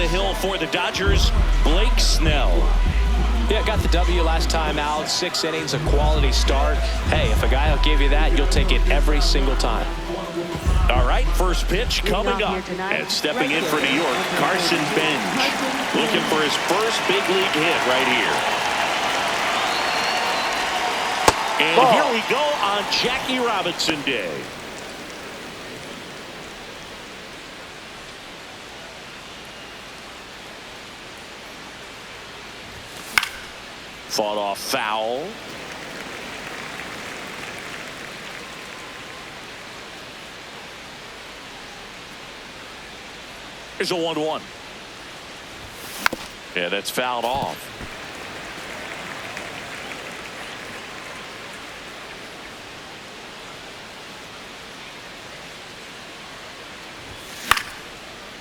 hill for the Dodgers, Blake Snell. Yeah, got the W last time out. 6 innings, a quality start. Hey, if a guy will give you that, you'll take it every single time. All right, first pitch coming up. And stepping in for New York, Carson Bench. Looking for his first big league hit right here. And here we go on Jackie Robinson Day. Fought off foul. Here's a 1-1. Yeah, that's fouled off.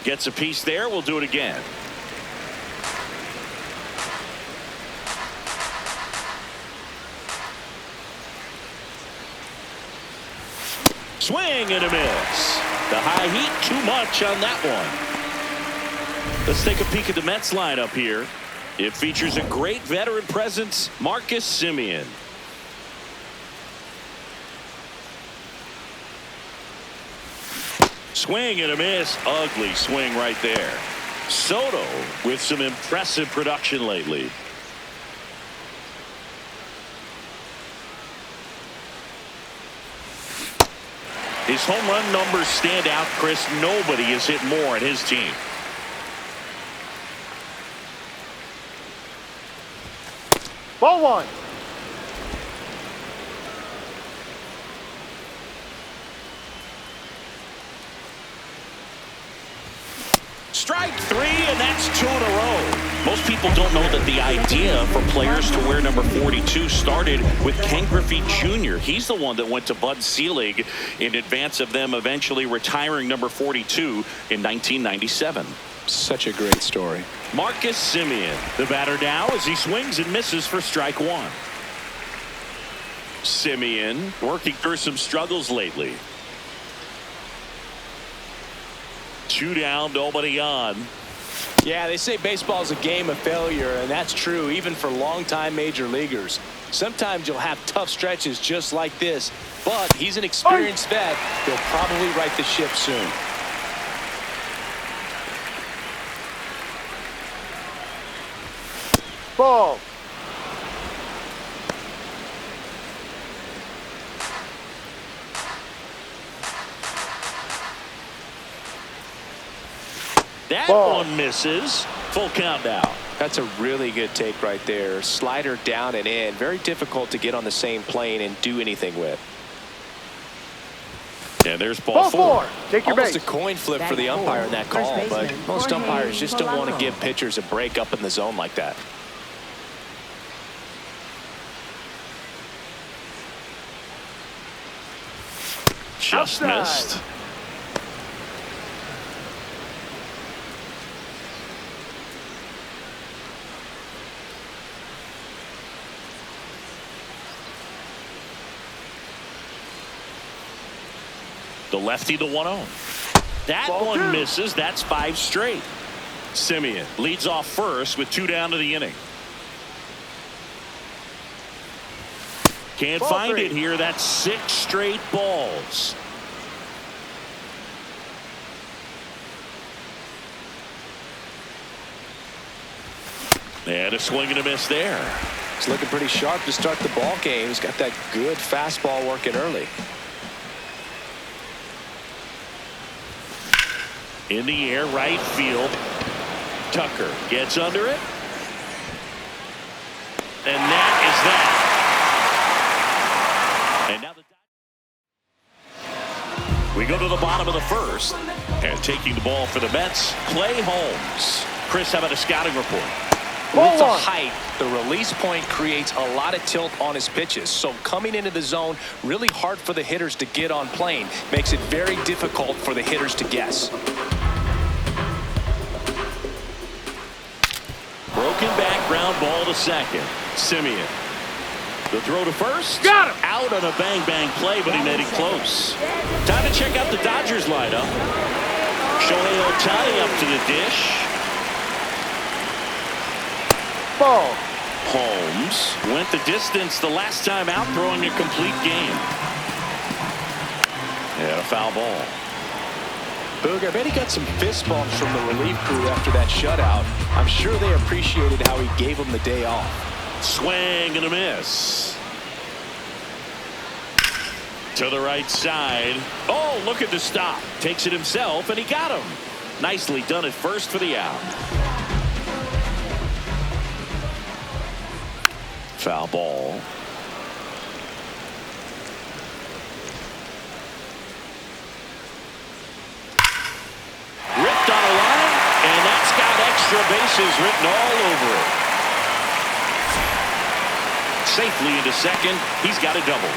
Gets a piece there. We'll do it again. Swing and a miss. The high heat, too much on that one. Let's take a peek at the Mets lineup here. It features a great veteran presence, Marcus Semien. Swing and a miss. Ugly swing right there. Soto with some impressive production lately. His home run numbers stand out, Chris. Nobody has hit more on his team. Ball 1. Strike 3, and that's 2 in a row. Most people don't know that the idea for players to wear number 42 started with Ken Griffey Jr. He's the one that went to Bud Selig in advance of them eventually retiring number 42 in 1997. Such a great story. Marcus Semien, the batter now as he swings and misses for strike 1. Semien working through some struggles lately. 2 down, nobody on. Yeah, they say baseball is a game of failure, and that's true even for longtime major leaguers. Sometimes you'll have tough stretches just like this, but he's an experienced vet. He'll probably right the ship soon. Ball. That one misses. Full count now. That's a really good take right there. Slider down and in. Very difficult to get on the same plane and do anything with. And there's ball 4. Take your Almost base. a coin flip for the umpire in that call, but most umpires just don't want to give pitchers a break up in the zone like that. Just missed. The lefty, the 1-0. That one misses. That's 5 straight. Semien leads off first with 2 down to the inning. Can't find it here. That's 6 straight balls. And a swing and a miss there. He's looking pretty sharp to start the ball game. He's got that good fastball working early. In the air, right field. Tucker gets under it. And that is that. And now we go to the bottom of the first. And taking the ball for the Mets, Clay Holmes. Chris, how about a scouting report? With the height, the release point creates a lot of tilt on his pitches. So coming into the zone, really hard for the hitters to get on plane. Makes it very difficult for the hitters to guess. Broken back ground ball to second. Semien. The throw to first. Got him. Out on a bang-bang play, but he made it close. Time to check out the Dodgers lineup. Shohei Ohtani up to the dish. Ball. Holmes went the distance the last time out, throwing a complete game. And a foul ball. Boog, I bet he got some fist bumps from the relief crew after that shutout. I'm sure they appreciated how he gave them the day off. Swing and a miss. To the right side. Oh, look at the stop. Takes it himself, and he got him. Nicely done at first for the out. Foul ball. Ripped on a line, and that's got extra bases written all over it. Safely into second. He's got a double.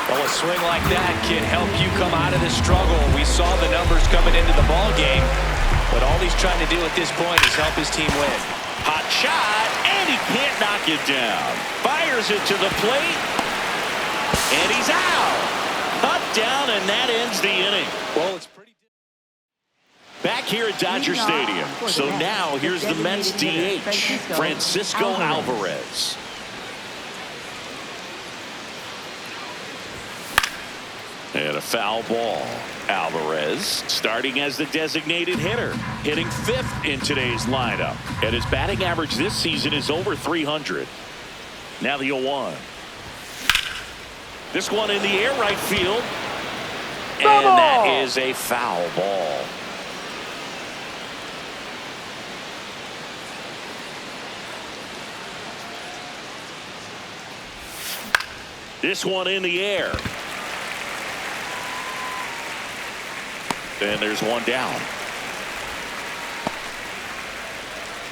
Well, a swing like that can help you come out of the struggle. We saw the numbers coming into the ball game, but all he's trying to do at this point is help his team win. Hot shot, and he can't knock it down. Fires it to the plate, and he's out. Cut down, and that ends the inning. Well, it's pretty. Back here at Dodger Stadium. So now here's the Mets DH, Francisco Alvarez. And a foul ball. Alvarez starting as the designated hitter, hitting 5th in today's lineup. And his batting average this season is over 300. Now the 0-1. This one in the air, right field. And that is a foul ball. This one in the air. And there's one down.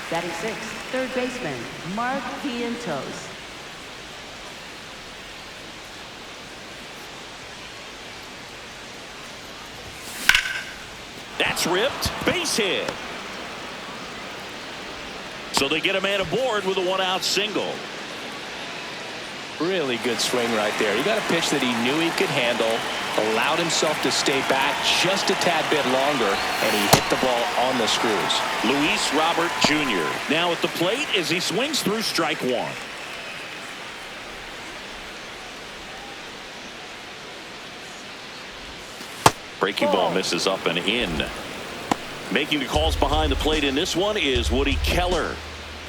Batting 6th, third baseman, Mark Vientos. That's ripped. Base hit. So they get a man aboard with a 1-out single. Really good swing right there. He got a pitch that he knew he could handle, allowed himself to stay back just a tad bit longer, and he hit the ball on the screws. Luis Robert Jr. now at the plate as he swings through strike 1. Breaking ball misses up and in. Making the calls behind the plate in this one is Woody Keller.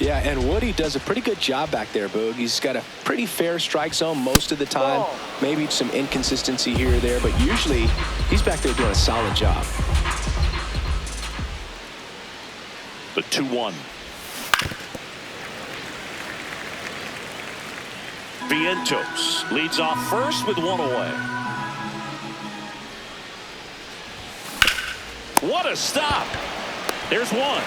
Yeah, and Woody does a pretty good job back there, Boog. He's got a pretty fair strike zone most of the time. Maybe some inconsistency here or there, but usually he's back there doing a solid job. The 2-1. Vientos leads off first with 1 away. What a stop. There's one.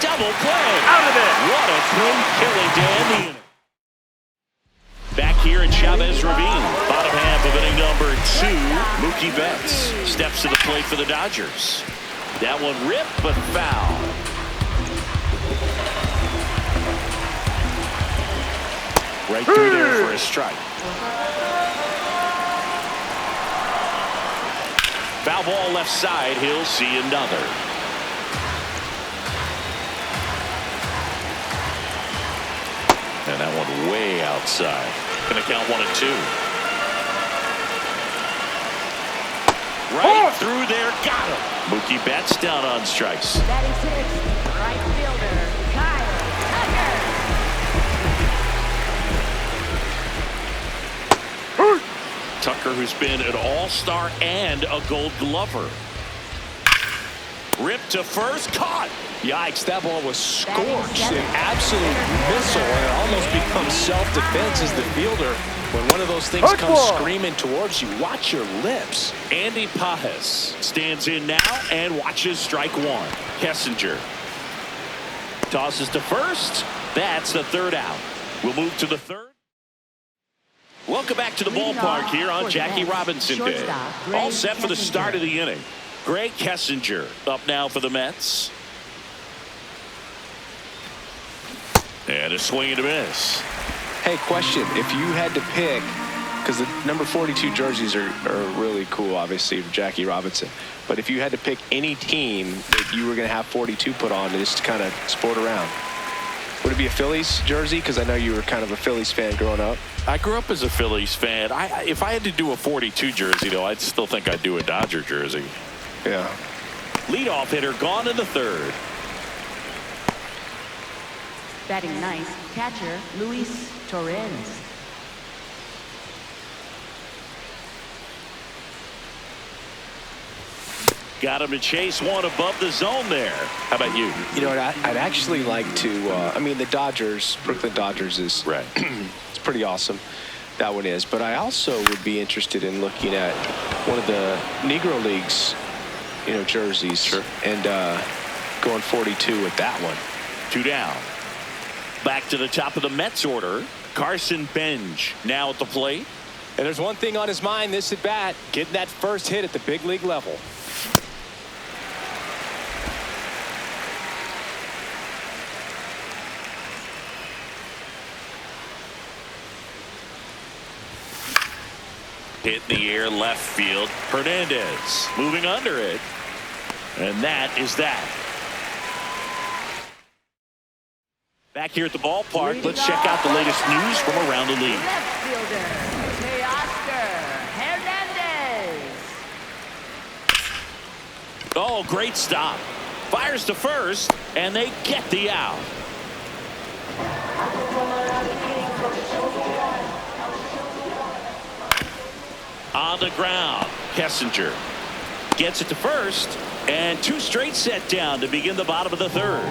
Double play. Out of it. What a throw killing Dan. Back here at Chavez Ravine. Bottom half of inning number 2. Mookie Betts steps to the plate for the Dodgers. That one ripped but foul. Right through there for a strike. Foul ball left side. He'll see another. And that one way outside. Going to count 1-2. Right through there. Got him. Mookie Betts down on strikes. Batting 6th, right fielder, Kyle Tucker. Tucker, who's been an all-star and a Gold Glover. Ripped to first, caught. Yikes, that ball was scorched. An absolute missile, and it almost becomes self-defense as the fielder. When one of those things comes screaming towards you, watch your lips. Andy Pajes stands in now and watches strike 1. Kessinger tosses to first. That's the 3rd out. We'll move to the 3rd. Welcome back to the ballpark here on Jackie Robinson Day. All set for the start of the inning. Greg Kessinger up now for the Mets. And a swing and a miss. Hey, question. If you had to pick, because the number 42 jerseys are really cool, obviously, for Jackie Robinson. But if you had to pick any team that you were going to have 42 put on to just kind of sport around. Would it be a Phillies jersey? Because I know you were kind of a Phillies fan growing up. I grew up as a Phillies fan. If I had to do a 42 jersey, though, I'd still think I'd do a Dodger jersey. Yeah. Leadoff hitter gone in the third. Batting ninth, catcher Luis Torres. Got him to chase one above the zone there. How about you? You know what? I'd actually like to. I mean, the Dodgers, Brooklyn Dodgers is Right. it's pretty awesome. That one is. But I also would be interested in looking at one of the Negro Leagues, jerseys. Sure. And going 42 with that one. 2 down. Back to the top of the Mets order. Carson Bench now at the plate. And there's one thing on his mind this at bat: getting that first hit at the big league level. Hit in the air left field. Hernandez moving under it. And that is that. Back here at the ballpark, let's check out the latest news from around the league. Left fielder, Teoscar Hernandez. Oh, great stop. Fires to first, and they get the out. On the ground, Kessinger gets it to first, and 2 straight set down to begin the bottom of the third.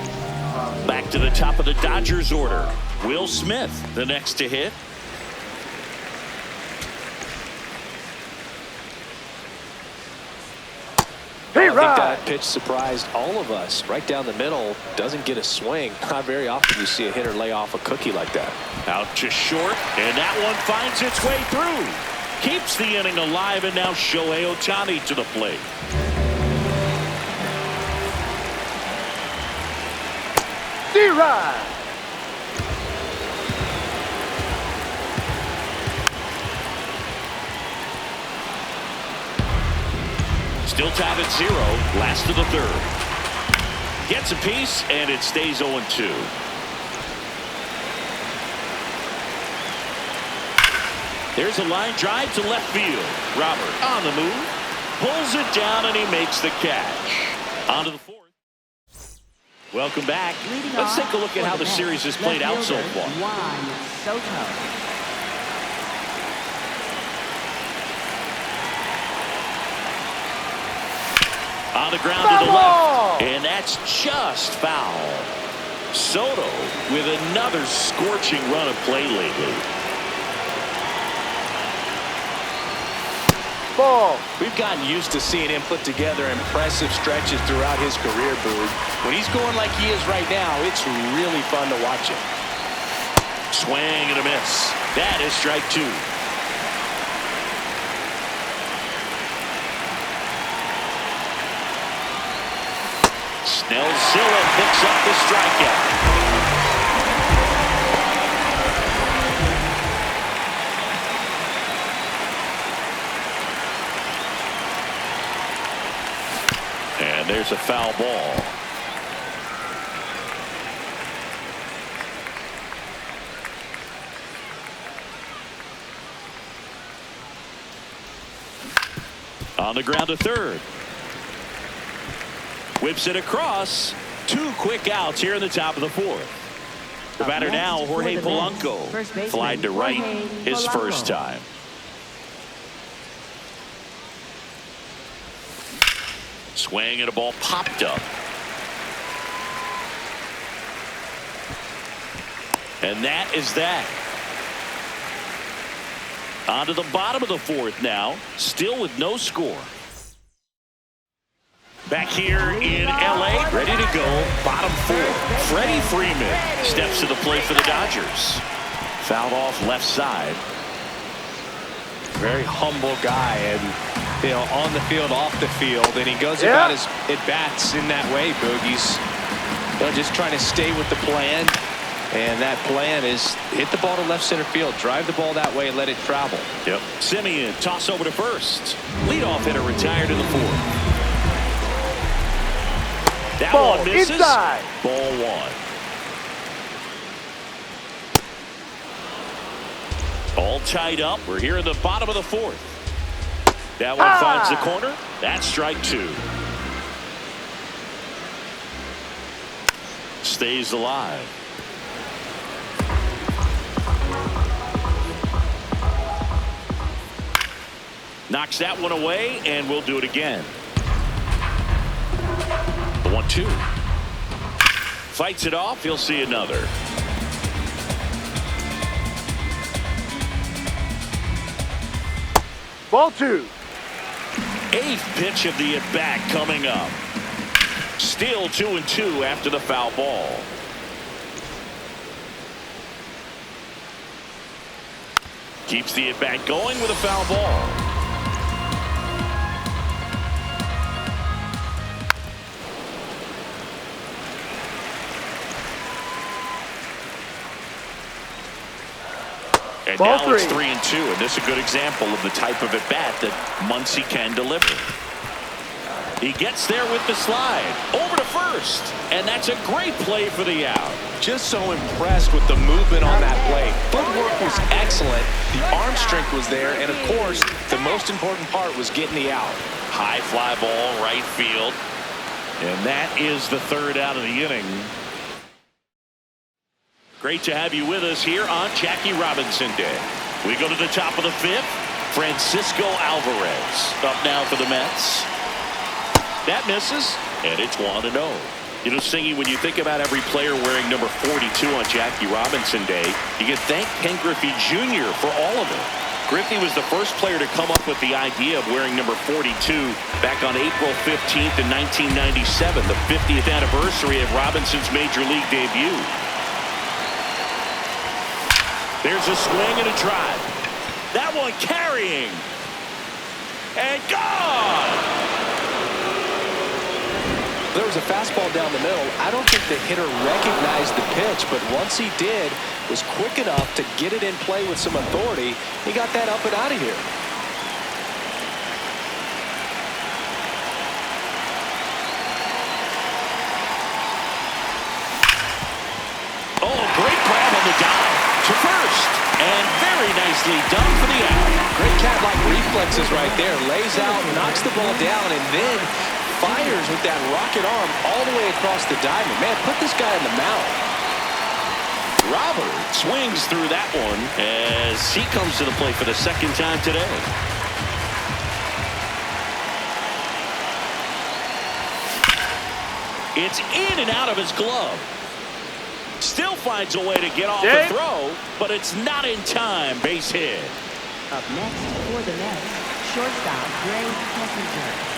Back to the top of the Dodgers order. Will Smith, the next to hit. Hey, I think right. that pitch surprised all of us. Right down the middle, doesn't get a swing. Not very often you see a hitter lay off a cookie like that. Out to short, and that one finds its way through. Keeps the inning alive, and now Shohei Ohtani to the plate. D-Rod. Still tied at 0, last of the third. Gets a piece, and it stays 0-2. There's a line drive to left field. Robert on the move. Pulls it down, and he makes the catch. On to the fourth. Welcome back. Leading Let's off take a look at for how the the Mets, series has played out left so fielder, far. Juan Soto. On the ground to the left, and that's just foul. Soto with another scorching run of play lately. Ball. We've gotten used to seeing him put together impressive stretches throughout his career, Boog. When he's going like he is right now, it's really fun to watch him. Swing and a miss. That is strike 2. Snellzilla picks up the strikeout. And there's a foul ball. On the ground to third. Whips it across. 2 quick outs here in the top of the fourth. The batter now, Jorge Polanco. Flied to right his first time. Swing and a ball popped up. And that is that. On to the bottom of the fourth now, still with no score. Back here in L.A., ready to go, bottom 4. Freddie Freeman steps to the plate for the Dodgers. Fouled off left side. Very humble guy, and on the field, off the field, and he goes about his at-bats in that way, Boog. He's just trying to stay with the plan. And that plan is hit the ball to left center field, drive the ball that way, and let it travel. Yep. Simeon, toss over to first. Leadoff hitter retired in the fourth. That Ball one misses. inside. Ball 1. All tied up. We're here in the bottom of the fourth. That one finds the corner. That's strike two. Stays alive. Knocks that one away, and we'll do it again. The 1-2. Fights it off. He'll see another. Ball two. Eighth pitch of the at-bat coming up. Still 2-2 after the foul ball. Keeps the at-bat going with a foul ball. And Ball now three. it's 3-2, and this is a good example of the type of at-bat that Muncy can deliver. He gets there with the slide over to first, and that's a great play for the out. Just so impressed with the movement on that play. Footwork was excellent. The arm strength was there, and of course, the most important part was getting the out. High fly ball, right field, and that is the third out of the inning. Great to have you with us here on Jackie Robinson Day. We go to the top of the fifth. Francisco Alvarez up now for the Mets. That misses, and it's 1-0. You know, Singy, when you think about every player wearing number 42 on Jackie Robinson Day, you can thank Ken Griffey Jr. for all of it. Griffey was the first player to come up with the idea of wearing number 42 back on April 15th in 1997, the 50th anniversary of Robinson's Major League debut. There's a swing and a drive. That one carrying. And gone! There was a fastball down the middle. I don't think the hitter recognized the pitch, but once he did, was quick enough to get it in play with some authority. He got that up and out of here. Oh, great grab on the dive to first, and very nicely done for the out. Great cat-like reflexes right there. Lays out, knocks the ball down, and then fires with that rocket arm all the way across the diamond. Man, put this guy in the mound. Robert swings through that one as he comes to the plate for the second time today. It's in and out of his glove. Still finds a way to get off the throw, but it's not in time. Base hit. Up next for the Mets, shortstop Gray Messenger.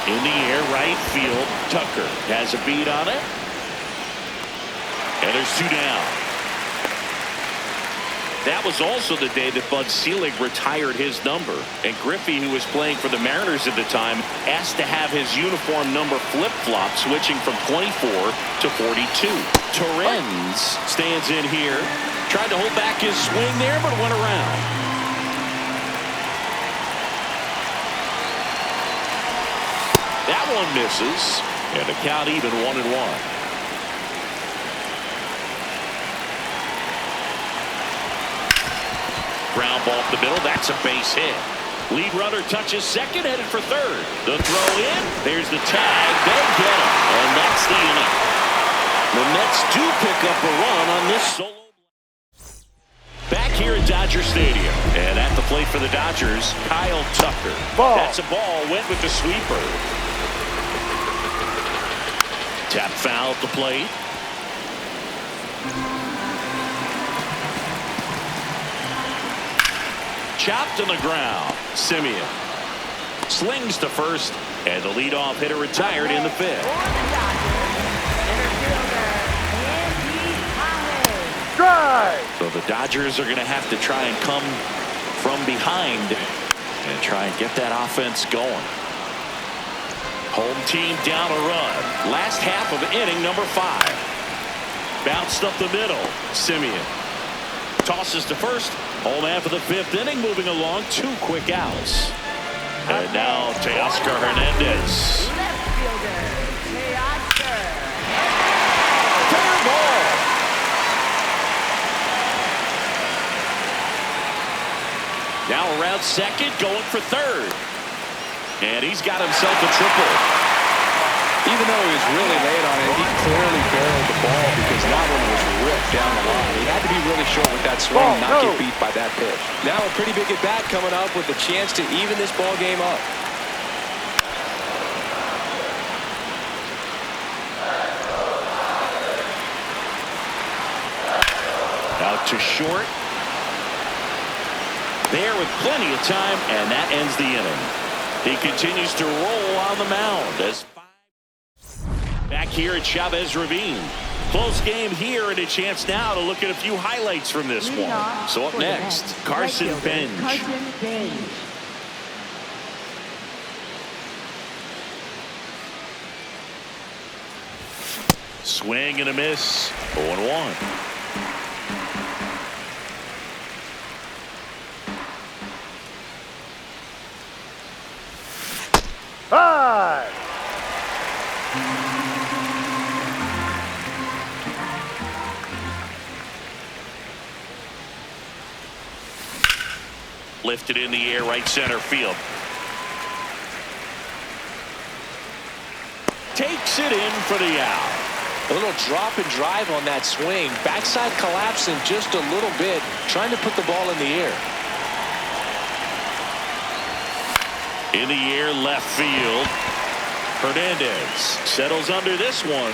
In the air, right field. Tucker has a beat on it. And there's two down. That was also the day that Bud Selig retired his number. And Griffey, who was playing for the Mariners at the time, asked to have his uniform number flip-flop, switching from 24 to 42. Torrens stands in here. Tried to hold back his swing there, but went around. That one misses, and the count even 1-1. Ground ball up the middle. That's a base hit. Lead runner touches second, headed for third. The throw in. There's the tag. They get him, and that's the inning. The Mets do pick up a run on this solo. Back here at Dodger Stadium, and at the plate for the Dodgers, Kyle Tucker. Ball. That's a ball. Went with the sweeper. Tap foul at the plate. Chopped on the ground. Simeon slings to first, and the leadoff hitter retired in the fifth. Drive. So the Dodgers are going to have to try and come from behind and try and get that offense going. Home team down a run. Last half of inning number 5. Bounced up the middle. Simeon tosses to first. Home half of the 5th inning, moving along. 2 quick outs. And now Teoscar Hernandez. Left fielder, Teoscar Hernandez. out second, going for third. And he's got himself a triple. Even though he was really late on it, he clearly barreled the ball because that one was ripped down the line. He had to be really short with that swing, not get beat by that pitch. Now a pretty big at bat coming up with a chance to even this ball game up. Out to short. There with plenty of time, and that ends the inning. He continues to roll on the mound as back here at Chavez Ravine. Close game here, and a chance now to look at a few highlights from this one. So up next, Carson Bench. Swing and a miss. 0-1. Five. Lifted in the air, right center field. Takes it in for the out. A little drop and drive on that swing. Backside collapsing just a little bit, trying to put the ball in the air. In the air, left field. Hernandez settles under this one.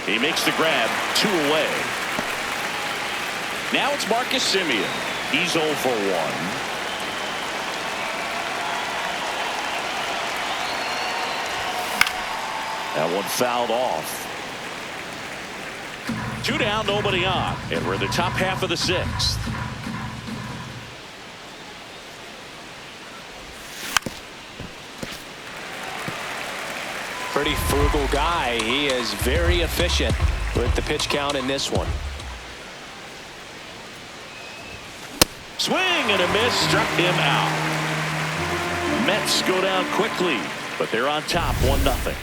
He makes the grab, 2 away. Now it's Marcus Semien. He's 0 for 1. That one fouled off. 2 down, nobody on, and we're in the top half of the 6th. Pretty frugal guy. He is very efficient with the pitch count in this one. Swing and a miss, struck him out. Mets go down quickly, but they're on top 1-0.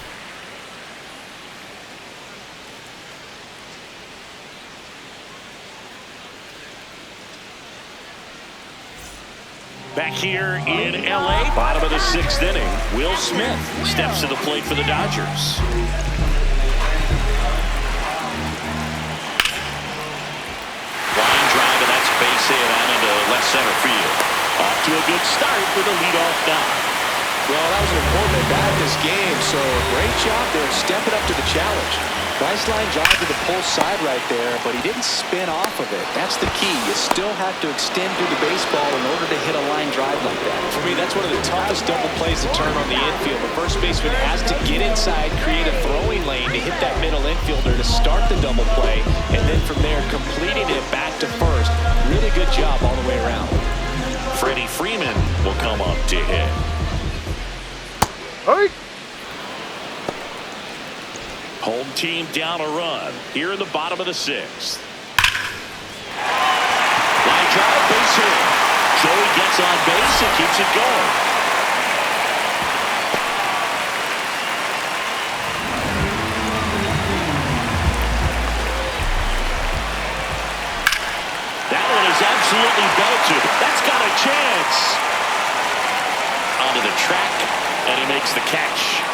Back here in L.A., bottom of the 6th inning, Will Smith steps to the plate for the Dodgers. Line drive, and that's base hit out into left center field. Off to a good start with a leadoff dive. Well, that was an important at bat this game, so great job there stepping up to the challenge. Nice line drive to the pull side right there, but he didn't spin off of it. That's the key. You still have to extend through the baseball in order to hit a line drive like that. For me, that's one of the toughest double plays to turn on the infield. The first baseman has to get inside, create a throwing lane to hit that middle infielder to start the double play, and then from there completing it back to first. Really good job all the way around. Freddie Freeman will come up to hit. Hey. Home team down a run here in the bottom of the 6th. Line drive, base hit. Joey gets on base and keeps it going. That one is absolutely belted. That's got a chance. Onto the track, and he makes the catch.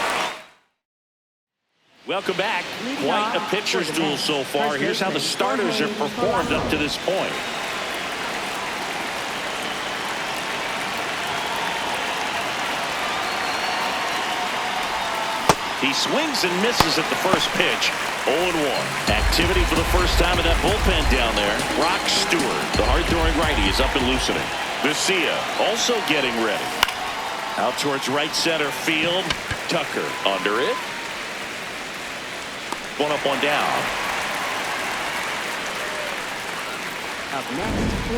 Welcome back. Quite a pitcher's duel so far. Here's how the starters have performed up to this point. He swings and misses at the first pitch. 0-1. Activity for the first time in that bullpen down there. Brock Stewart, the hard-throwing righty, is up and loosening. Garcia also getting ready. Out towards right center field. Tucker under it. One up, one down.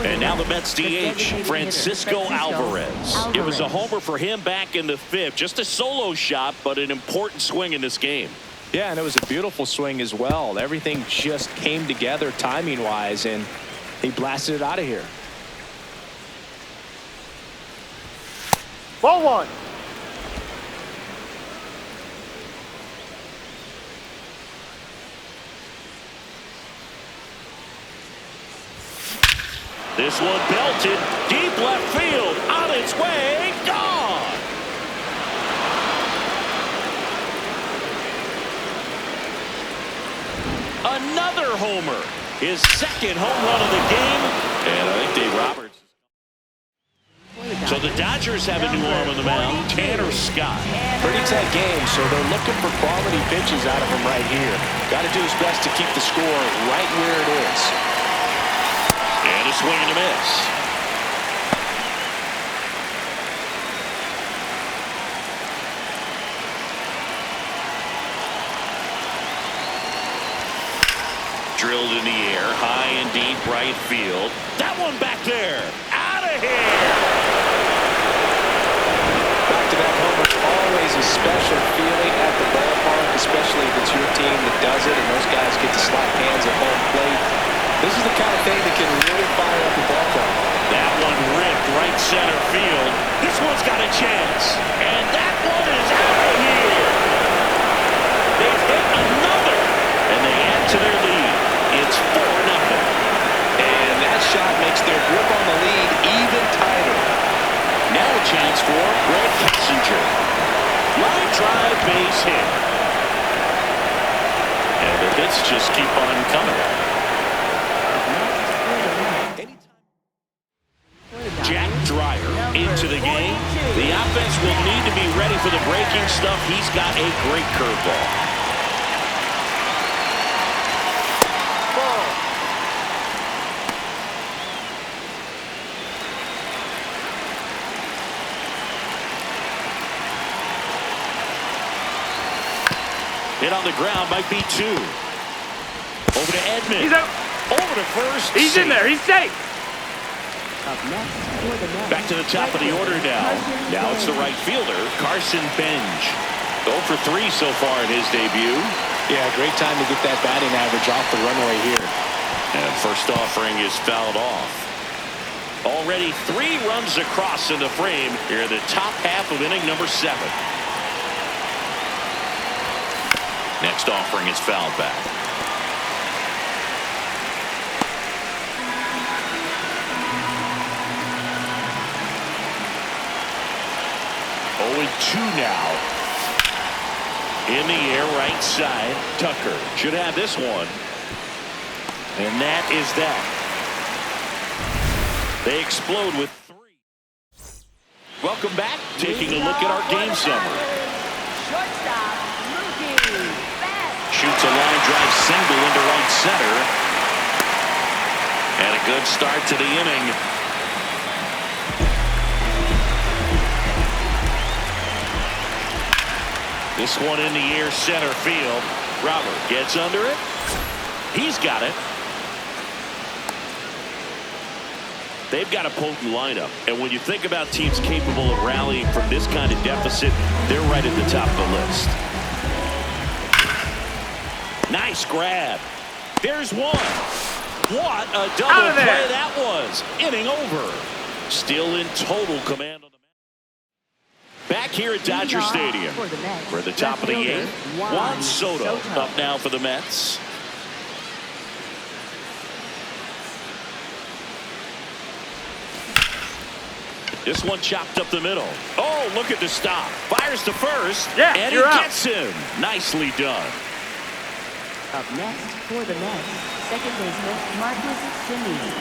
And now the Mets DH, Francisco Alvarez. It was a homer for him back in the 5th. Just a solo shot, but an important swing in this game. Yeah, and it was a beautiful swing as well. Everything just came together timing-wise, and he blasted it out of here. Ball 1. This one belted deep deep left field. On its way. Gone. Another homer. His second home run of the game. And I think Dave Roberts. So the Dodgers have a new arm on the mound, Tanner Scott. Pretty tight game, so they're looking for quality pitches out of him right here. Got to do his best to keep the score right where it is. And a swing and a miss. Drilled in the air, high and deep right field. That one back there. Out of here. Back-to-back homers, always a special feeling at the ballpark, especially if it's your team that does it and those guys get to slap hands at home plate. This is the kind of thing that can really fire up the ball club. That one ripped right center field. This one's got a chance. And that one is out of here. They've hit another. And they add to their lead. It's 4-0. And that shot makes their grip on the lead even tighter. Now a chance for Greg Kessinger. Line drive, base hit. And the hits just keep on coming. Jack Dreyer into the game. The offense will need to be ready for the breaking stuff. He's got a great curveball. Hit on the ground, might be 2. Over to Edman. He's out. Over to first. He's in there. He's safe. Up next for the Mets. Back to the top of the order now. Now it's the right fielder, Carson Benj. 0 for 3 so far in his debut. Yeah, great time to get that batting average off the runway here. And first offering is fouled off. Already 3 runs across in the frame here in the top half of inning number 7. Next offering is fouled back. Oh, and 2 now. In the air, right side. Tucker should have this one. And that is that. They explode with 3. Welcome back. Taking a look at our game summary. Shortstop, Shoots a line drive single into right center. And a good start to the inning. This one in the air center field. Robert gets under it. He's got it. They've got a potent lineup. And when you think about teams capable of rallying from this kind of deficit, they're right at the top of the list. Nice grab. There's one. What a double play that was. Inning over. Still in total command on the mound. Back here at Dodger Stadium. We're at the top of the 8th. Juan Soto up now for the Mets. This one chopped up the middle. Oh, look at the stop. Fires to first. Yeah, and he gets him. Nicely done. Up next for the Mets, second baseman Marcus Semien.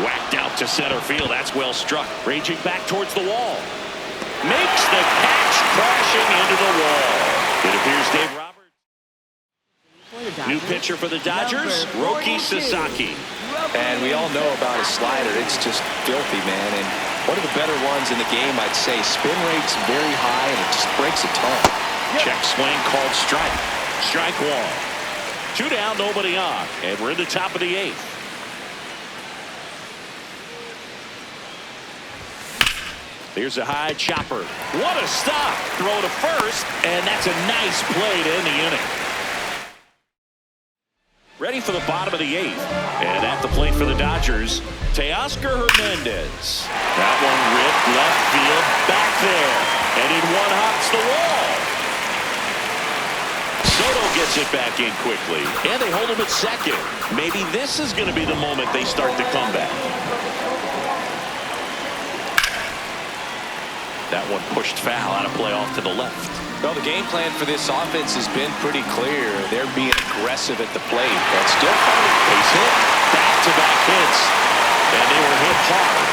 Whacked out to center field. That's well struck. Raging back towards the wall. Makes the catch, crashing into the wall. It appears Dave Roberts. New pitcher for the Dodgers, Roki Sasaki. And we all know about his slider. It's just filthy, man. And one of the better ones in the game, I'd say. Spin rate's very high, and it just breaks a ton. Check swing called strike. Strike 1. 2 down, nobody on. And we're in the top of the 8th. Here's a high chopper. What a stop. Throw to first, and that's a nice play to end the inning. Ready for the bottom of the 8th. And at the plate for the Dodgers, Teoscar Hernandez. That one ripped left field, back there. And in one hop's the wall. Soto gets it back in quickly. And they hold him at second. Maybe this is going to be the moment they start the comeback. That one pushed foul out of play off to the left. Well, the game plan for this offense has been pretty clear. They're being aggressive at the plate, but still finding base hit. Back-to-back hits, and they were hit hard.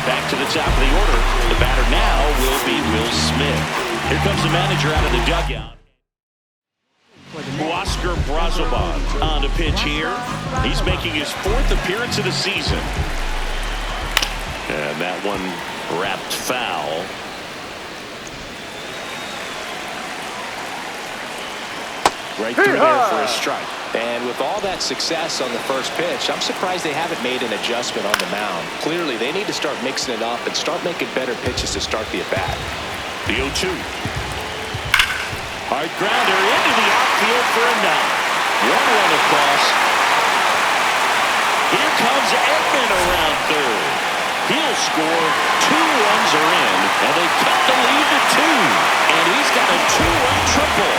Back to the top of the order. The batter now will be Will Smith. Here comes the manager out of the dugout. Oscar Brazoban on the pitch here. He's making his 4th appearance of the season. And that one wrapped foul. Right through there for a strike. And with all that success on the first pitch, I'm surprised they haven't made an adjustment on the mound. Clearly, they need to start mixing it up and start making better pitches to start the at-bat. The 0-2. Hard grounder into the outfield for a knock. One run across. Here comes Edman around third. He'll score. 2 runs are in, and they cut the lead to 2. And he's got a 2-run triple.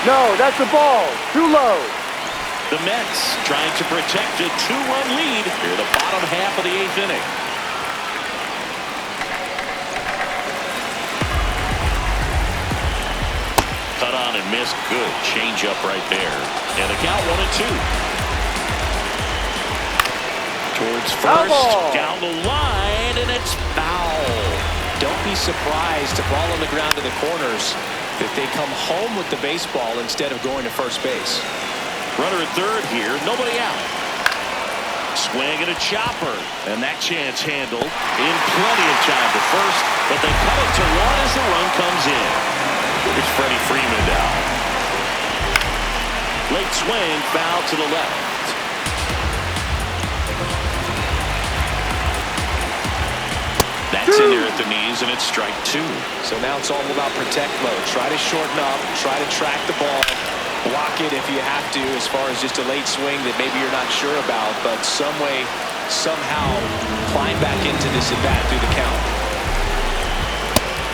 No, that's a ball. Too low. The Mets trying to protect a 2-run lead near the bottom half of the 8th inning. Cut on and missed. Good changeup right there. And the count 1-2. Towards first, down the line, and it's foul. Don't be surprised to ball on the ground to the corners if they come home with the baseball instead of going to first base. Runner at third here, nobody out. Swing and a chopper, and that chance handled in plenty of time to first, but they cut it to 1 as the run comes in. Here's Freddie Freeman down. Late swing, foul to the left. That's in there at the knees, and it's strike 2. So now it's all about protect mode. Try to shorten up, try to track the ball, block it if you have to as far as just a late swing that maybe you're not sure about, but some way, somehow climb back into this at-bat through the count.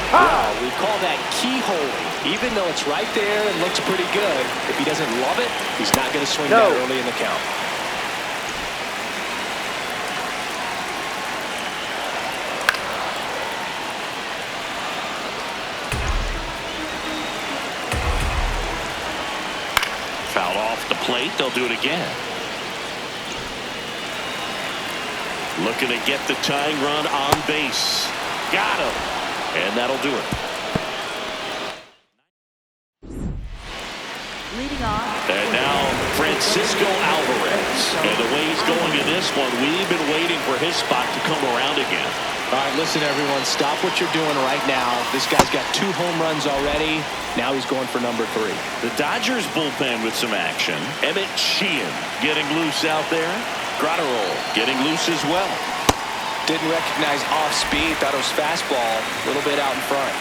Well, we call that keyholing. Even though it's right there and looks pretty good, if he doesn't love it, he's not going to swing that early in the count. Foul off the plate. They'll do it again. Looking to get the tying run on base. Got him. And that'll do it. Leading off. And now Francisco Alvarez. And the way he's going in this one, we've been waiting for his spot to come around again. All right, listen, everyone. Stop what you're doing right now. This guy's got 2 home runs already. Now he's going for number 3. The Dodgers bullpen with some action. Emmett Sheehan getting loose out there. Gratterall getting loose as well. Didn't recognize off speed. Thought it was fastball. A little bit out in front.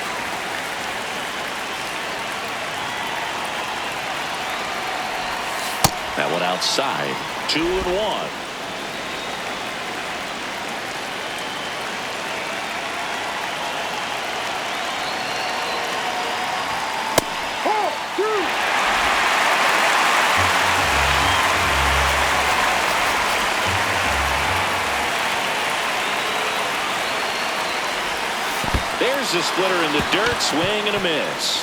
That one outside. 2-1. There's the splitter in the dirt, swing and a miss.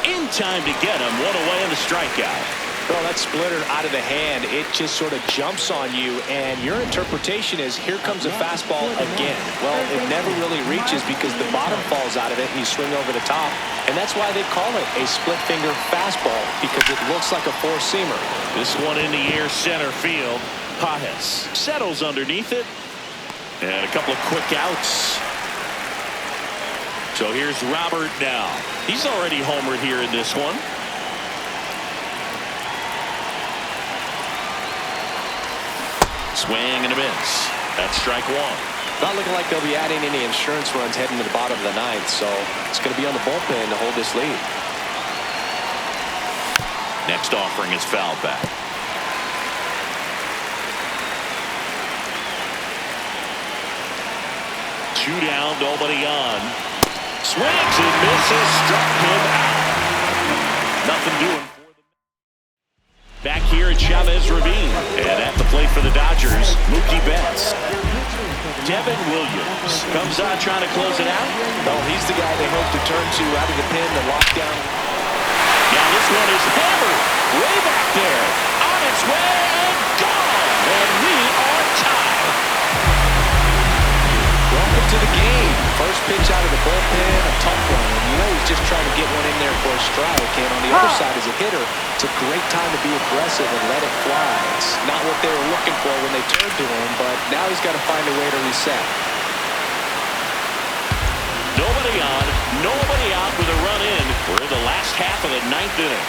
In time to get him, 1 away in the strikeout. Well, that splitter out of the hand, it just sort of jumps on you, and your interpretation is, here comes a fastball again. Well, it never really reaches because the bottom falls out of it and you swing over the top, and that's why they call it a split finger fastball, because it looks like a four-seamer. This one in the air, center field. Pajes settles underneath it, and a couple of quick outs. So here's Robert now. He's already homered here in this one. Swing and a miss. That's strike 1. Not looking like they'll be adding any insurance runs heading to the bottom of the ninth, so it's going to be on the bullpen to hold this lead. Next offering is foul back. Two down, nobody on. Swings and misses, struck him out. Nothing doing for them. Back here at Chavez Ravine, and at the plate for the Dodgers, Mookie Betts. Devin Williams comes on trying to close it out. Oh, he's the guy they hope to turn to out of the pen to lock down. Now this one is hammered way back there, on its way and gone, and we are tied. Welcome to the game. First pitch out of the bullpen, a tough one. And you know he's just trying to get one in there for a strike. And on the other side, as a hitter, it's a great time to be aggressive and let it fly. It's not what they were looking for when they turned to him, but now he's got to find a way to reset. Nobody on, nobody out with a run in. We're in the last half of the ninth inning.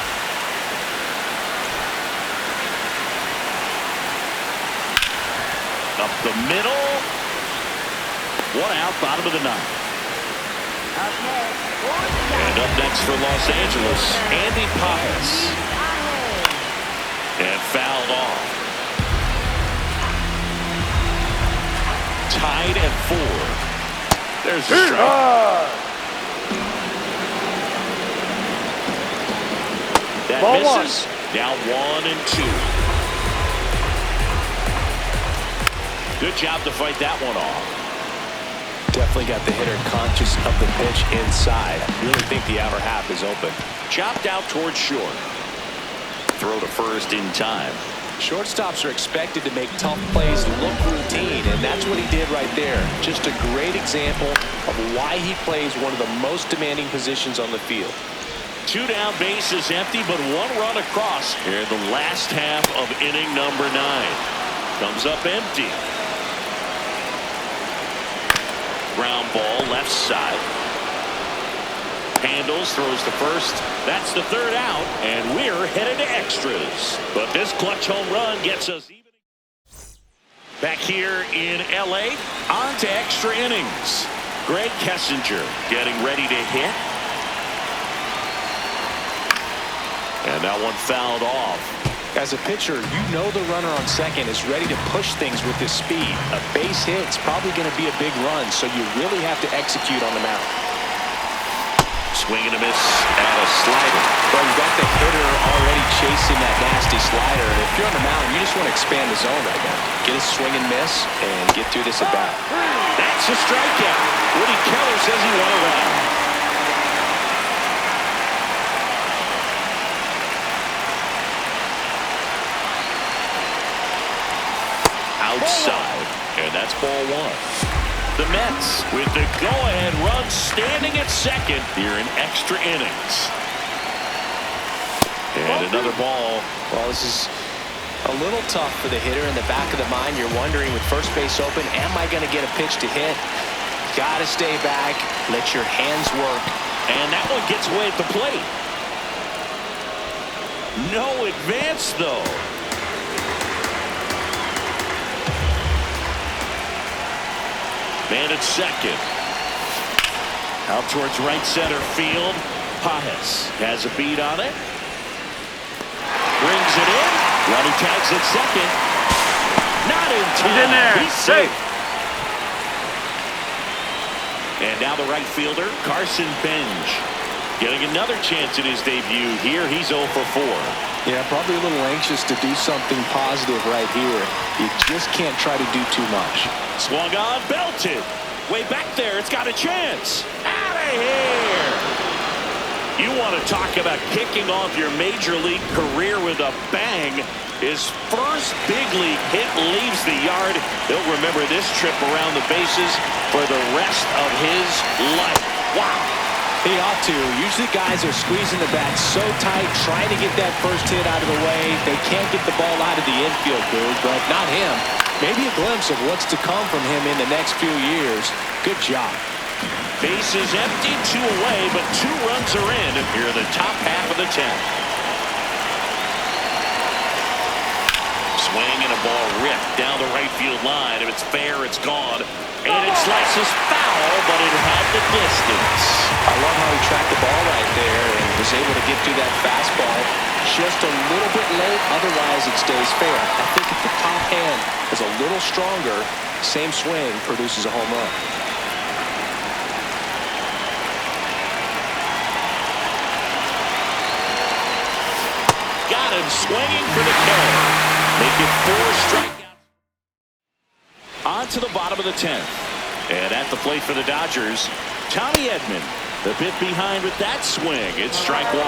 Up the middle. One out, bottom of the ninth. And up next for Los Angeles, Andy Pages. And fouled off. Tied at 4. There's the strike. That Ball misses. Now 1 and 2. Good job to fight that one off. Definitely got the hitter conscious of the pitch inside. Really think the outer half is open. Chopped out towards short. Throw to first in time. Shortstops are expected to make tough plays look routine, and that's what he did right there. Just a great example of why he plays one of the most demanding positions on the field. 2 down, base is empty, but 1 run across here in the last half of inning number 9. Comes up empty. Ground ball left side. Handles, throws to first. That's the 3rd out, and we're headed to extras. But this clutch home run gets us even. Back here in L.A., on to extra innings. Greg Kessinger getting ready to hit. And that one fouled off. As a pitcher, you know the runner on second is ready to push things with his speed. A base hit's probably going to be a big run, so you really have to execute on the mound. Swing and a miss and a slider. Well, you've got the hitter already chasing that nasty slider. And if you're on the mound, you just want to expand the zone right now. Get a swing and miss and get through this at bat. That's a strikeout. Woody Keller says he wanted that. Outside, and that's ball 1. The Mets with the go-ahead run standing at second here in extra innings. And another ball. Well, this is a little tough for the hitter in the back of the mind. You're wondering with first base open, am I going to get a pitch to hit? Got to stay back, let your hands work. And that one gets away at the plate. No advance, though. Man at second. Out towards right center field. Pages has a beat on it. Brings it in. Running tags at second. Not in time. He's in there. He's safe. And now the right fielder, Carson Benj, getting another chance in his debut here. He's 0 for 4. Yeah, probably a little anxious to do something positive right here. You just can't try to do too much. Swung on, belted. Way back there, it's got a chance. Out of here. You want to talk about kicking off your major league career with a bang. His first big league hit leaves the yard. He'll remember this trip around the bases for the rest of his life. Wow. He ought to. Usually guys are squeezing the bat so tight, trying to get that first hit out of the way. They can't get the ball out of the infield, dude, but not him. Maybe a glimpse of what's to come from him in the next few years. Good job. Base is empty, 2 away, but 2 runs are in here in the top half of the 10th. Swing And a ball ripped down the right field line. If it's fair, it's gone. And it slices foul, but it had the distance. I love how he tracked the ball right there and was able to get through that fastball just a little bit late. Otherwise, it stays fair. I think if the top hand is a little stronger, same swing produces a home run. Got him swinging for the K. Make it 4 strikeouts. On to the bottom of the 10th. And at the plate for the Dodgers, Tommy Edman. The bit behind with that swing. It's strike 1.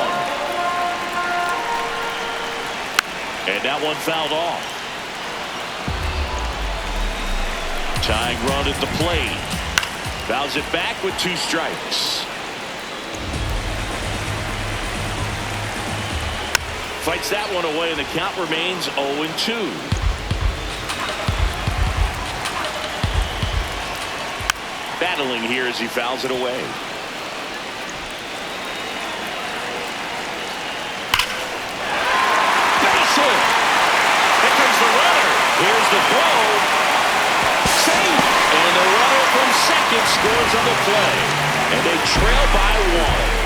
And that one fouled off. Tying run at the plate. Fouls it back with 2 strikes. Fights that one away, and the count remains 0-2. Battling here as he fouls it away. Base hit. Here comes the runner. Here's the throw. Safe. And the runner from second scores on the play. And they trail by 1.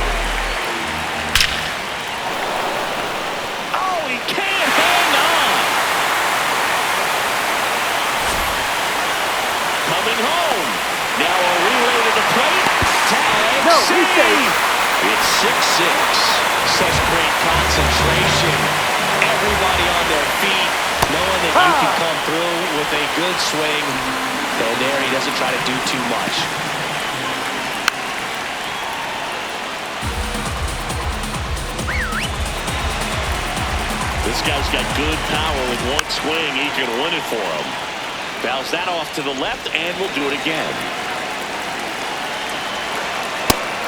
Home. Now a relay to the plate. Tag. No, Save. It's 6-6. Such great concentration. Everybody on their feet, knowing that you can come through with a good swing. And there he doesn't try to do too much. This guy's got good power. With one swing, he can win it for him. Fouls that off to the left, and we'll do it again.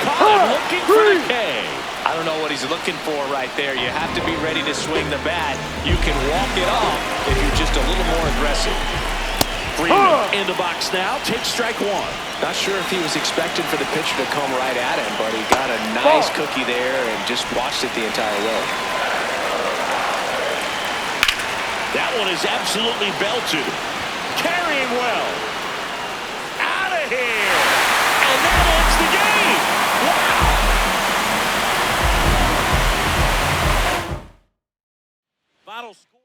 Caught him looking for the K. I don't know what he's looking for right there. You have to be ready to swing the bat. You can walk it off if you're just a little more aggressive. Freeman in the box now. Takes strike 1. Not sure if he was expecting for the pitcher to come right at him, but he got a nice cookie there and just watched it the entire way. That one is absolutely belted. Carrying well. Out of here. And that ends the game. Wow. Final score.